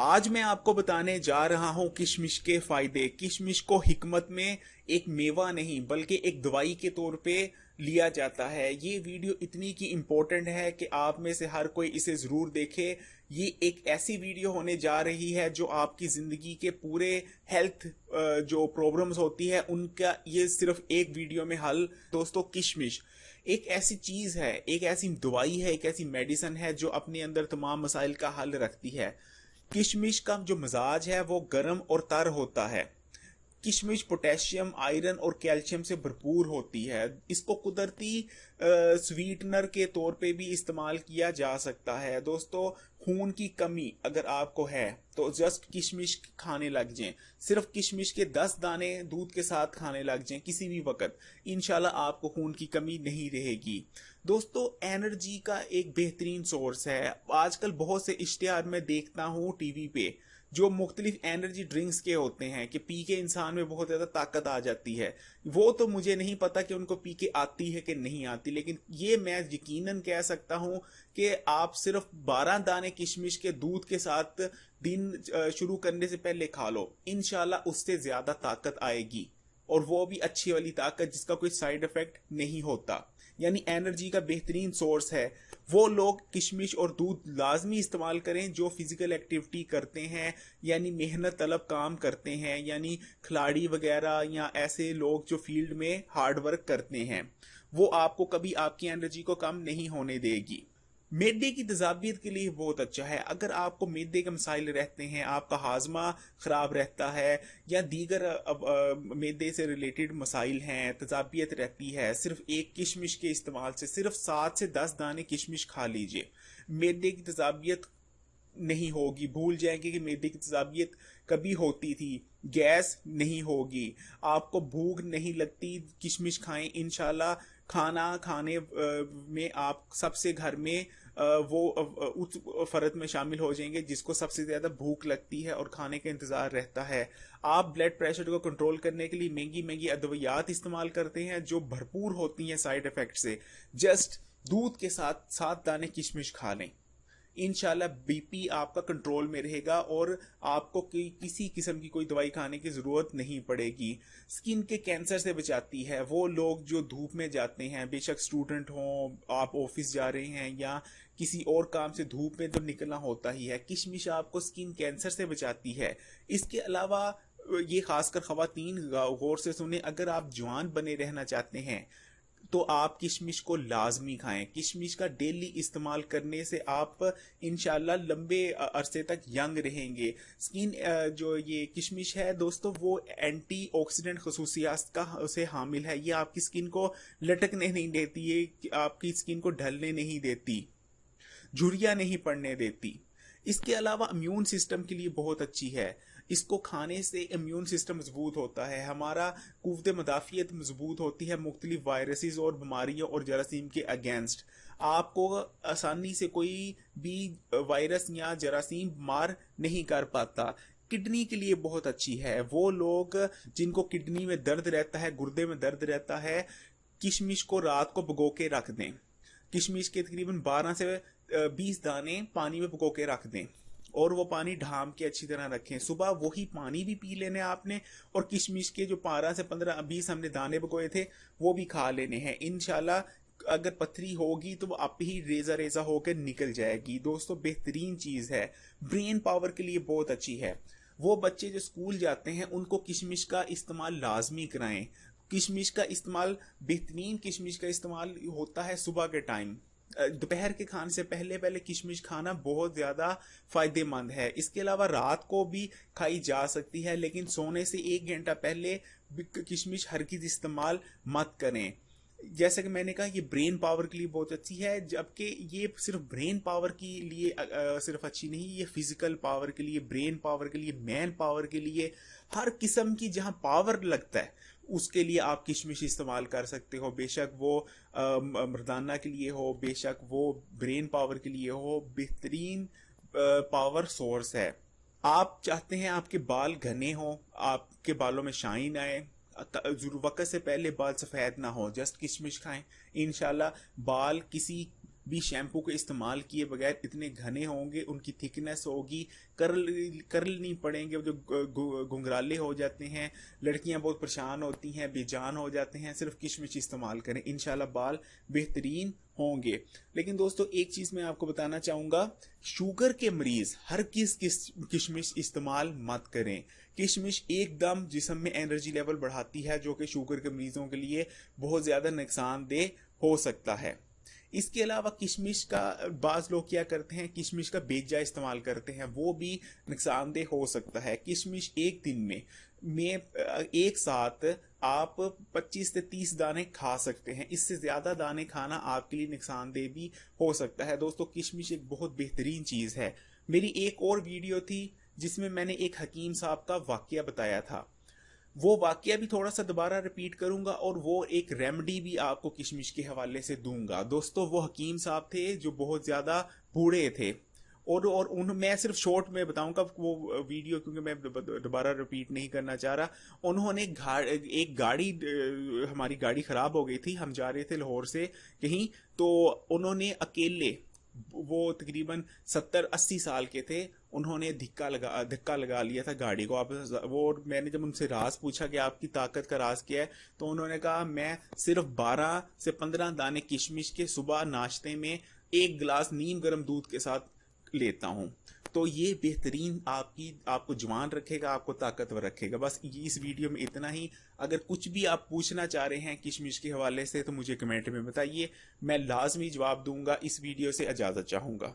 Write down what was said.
आज मैं आपको बताने जा रहा हूं किशमिश के फायदे। किशमिश को हिकमत में एक मेवा नहीं बल्कि एक दवाई के तौर पे लिया जाता है। ये वीडियो इतनी की इम्पोर्टेंट है कि आप में से हर कोई इसे जरूर देखे। ये एक ऐसी वीडियो होने जा रही है जो आपकी जिंदगी के पूरे हेल्थ जो प्रॉब्लम्स होती है उनका ये सिर्फ एक वीडियो में हल। दोस्तों, किशमिश एक ऐसी चीज है, एक ऐसी दवाई है, एक ऐसी मेडिसिन है जो अपने अंदर तमाम मसाइल का हल रखती है। किशमिश का जो मिजाज है वो गर्म और तर होता है। किशमिश पोटेशियम, आयरन और कैल्शियम से भरपूर होती है। इसको कुदरती स्वीटनर के तौर पे भी इस्तेमाल किया जा सकता है। दोस्तों, खून की कमी अगर आपको है तो जस्ट किशमिश खाने लग जाएं। सिर्फ किशमिश के 10 दाने दूध के साथ खाने लग जाएं किसी भी वक्त, इंशाल्लाह आपको खून की कमी नहीं रहेगी। दोस्तों, एनर्जी का एक बेहतरीन सोर्स है। आजकल बहुत से इश्तिहार में देखता हूँ टीवी पे जो मुख्तलिफ एनर्जी ड्रिंक्स के होते हैं कि पी के इंसान में बहुत ज्यादा ताकत आ जाती है। वो तो मुझे नहीं पता कि उनको पी के आती है कि नहीं आती, लेकिन ये मैं यकीनन कह सकता हूं कि आप सिर्फ 12 दाने किशमिश के दूध के साथ दिन शुरू करने से पहले खा लो, इंशाल्लाह उससे ज्यादा ताकत आएगी, और वो भी अच्छी वाली ताकत जिसका कोई साइड इफेक्ट नहीं होता। यानी एनर्जी का बेहतरीन सोर्स है। वो लोग किशमिश और दूध लाजमी इस्तेमाल करें जो फिजिकल एक्टिविटी करते हैं, यानी मेहनत तलब काम करते हैं, यानी खिलाड़ी वगैरह या ऐसे लोग जो फील्ड में हार्ड वर्क करते हैं। वो आपको कभी आपकी एनर्जी को कम नहीं होने देगी। मैदे की तजाबियत के लिए बहुत अच्छा है। अगर आपको मैदे के मसाइल रहते हैं, आपका हाजमा खराब रहता है या दीगर मैदे से रिलेटेड मसाइल हैं, तजाबियत रहती है, सिर्फ एक किशमिश के इस्तेमाल से सिर्फ 7 से 10 दाने किशमिश खा लीजिए, मैदे की तजाबियत नहीं होगी। भूल जाएंगे कि मैदे की तजाबियत कभी होती थी। गैस नहीं होगी, आपको भूख नहीं लगती। किशमिश खाएं, इंशाल्लाह खाना खाने में आप सबसे घर में वो उस फर्द में शामिल हो जाएंगे जिसको सबसे ज्यादा भूख लगती है और खाने का इंतजार रहता है। आप ब्लड प्रेशर को कंट्रोल करने के लिए महंगी महंगी अद्वियात इस्तेमाल करते हैं जो भरपूर होती हैं साइड इफेक्ट से। जस्ट दूध के साथ 7 दाने किशमिश खा लें, इंशाल्लाह बीपी आपका कंट्रोल में रहेगा और आपको किसी किस्म की कोई दवाई खाने की जरूरत नहीं पड़ेगी। स्किन के कैंसर से बचाती है। वो लोग जो धूप में जाते हैं, बेशक स्टूडेंट हों, आप ऑफिस जा रहे हैं या किसी और काम से धूप में तो निकलना होता ही है, किशमिश आपको स्किन कैंसर से बचाती है। इसके अलावा ये खासकर खवातीन गौर से सुने, अगर आप जवान बने रहना चाहते हैं तो आप किशमिश को लाजमी खाएं। किशमिश का डेली इस्तेमाल करने से आप इंशाल्लाह लंबे अरसे तक यंग रहेंगे। स्किन जो ये किशमिश है दोस्तों, वो एंटीऑक्सीडेंट खसूसियात का उसे हामिल है। ये आपकी स्किन को लटकने नहीं देती है, आपकी स्किन को ढलने नहीं देती, झुर्रियां नहीं पड़ने देती। इसके अलावा इम्यून सिस्टम के लिए बहुत अच्छी है। इसको खाने से इम्यून सिस्टम मजबूत होता है, हमारा कुव्वत मदाफियत मजबूत होती है मुख्तलिफ वायरसेस और बीमारियों और जरासीम के अगेंस्ट। आपको आसानी से कोई भी वायरस या जरासीम मार नहीं कर पाता। किडनी के लिए बहुत अच्छी है। वो लोग जिनको किडनी में दर्द रहता है, गुर्दे में दर्द रहता है, किशमिश को रात को भिगो के रख दें। किशमिश के तकरीबन 12 से 20 दाने पानी में भिगो के रख दें और वो पानी ढाम के अच्छी तरह रखें। सुबह वही पानी भी पी लेने आपने और किशमिश के जो 12 से 15-20 हमने दाने भिगोए थे वो भी खा लेने हैं। इंशाल्लाह अगर पथरी होगी तो वो आप ही रेजा रेजा होकर निकल जाएगी। दोस्तों, बेहतरीन चीज है, ब्रेन पावर के लिए बहुत अच्छी है। वो बच्चे जो स्कूल जाते हैं उनको किशमिश का इस्तेमाल लाजमी कराएं। किशमिश का इस्तेमाल, बेहतरीन किशमिश का इस्तेमाल होता है सुबह के टाइम। दोपहर के खाने से पहले पहले किशमिश खाना बहुत ज्यादा फायदेमंद है। इसके अलावा रात को भी खाई जा सकती है, लेकिन सोने से 1 घंटा पहले किशमिश हरगिज इस्तेमाल मत करें। जैसा कि मैंने कहा, ये ब्रेन पावर के लिए बहुत अच्छी है, जबकि ये सिर्फ ब्रेन पावर के लिए सिर्फ अच्छी नहीं, ये फिजिकल पावर के लिए, ब्रेन पावर के लिए, मैन पावर के लिए, हर किस्म की जहां पावर लगता है उसके लिए आप किशमिश इस्तेमाल कर सकते हो। बेशक वो मर्दाना के लिए हो, बेशक वो ब्रेन पावर के लिए हो, बेहतरीन पावर सोर्स है। आप चाहते हैं आपके बाल घने हो, आपके बालों में शाइन आए, वक्त से पहले बाल सफेद ना हो, जस्ट किशमिश खाएं, इंशाल्लाह बाल किसी भी शैम्पू के इस्तेमाल किए बगैर इतने घने होंगे, उनकी थिकनेस होगी, कर्ल कर्ल नहीं पड़ेंगे, जो घुंघराले हो जाते हैं, लड़कियां बहुत परेशान होती हैं, बेजान हो जाते हैं। सिर्फ किशमिश इस्तेमाल करें, इंशाल्लाह बाल बेहतरीन होंगे। लेकिन दोस्तों एक चीज मैं आपको बताना चाहूंगा, शुगर के मरीज हर किशमिश इस्तेमाल मत करें। किशमिश एकदम जिस्म में एनर्जी लेवल बढ़ाती है, जो कि शुगर के मरीजों के लिए बहुत ज्यादा नुकसानदेह हो सकता है। इसके अलावा किशमिश का बाज लोग क्या करते हैं, किशमिश का बेजा इस्तेमाल करते हैं, वो भी नुकसानदेह हो सकता है। किशमिश एक दिन में एक साथ आप 25 से 30 दाने खा सकते हैं। इससे ज्यादा दाने खाना आपके लिए नुकसानदेह भी हो सकता है। दोस्तों किशमिश एक बहुत बेहतरीन चीज है। मेरी एक और वीडियो थी जिसमें मैंने एक हकीम साहब का वाकया बताया था, वो वाकया भी थोड़ा सा दोबारा रिपीट करूंगा और वो एक रेमेडी भी आपको किशमिश के हवाले से दूंगा। दोस्तों वो हकीम साहब थे जो बहुत ज्यादा बूढ़े थे, और उन मैं सिर्फ शॉर्ट में बताऊंगा वो वीडियो, क्योंकि मैं दोबारा रिपीट नहीं करना चाह रहा। उन्होंने एक गाड़ी, हमारी गाड़ी खराब हो गई थी, हम जा रहे थे लाहौर से कहीं, तो उन्होंने अकेले, वो तकरीबन 70-80 साल के थे, उन्होंने धक्का लगा लिया था गाड़ी को। आप वो, मैंने जब उनसे राज पूछा कि आपकी ताकत का राज क्या है, तो उन्होंने कहा मैं सिर्फ 12 से 15 दाने किशमिश के सुबह नाश्ते में एक गिलास नीम गर्म दूध के साथ लेता हूं। तो ये बेहतरीन आपको जवान रखेगा, आपको ताकतवर रखेगा। बस इस वीडियो में इतना ही। अगर कुछ भी आप पूछना चाह रहे हैं किशमिश के हवाले से तो मुझे कमेंट में बताइए, मैं लाजमी जवाब दूंगा। इस वीडियो से इजाजत चाहूंगा।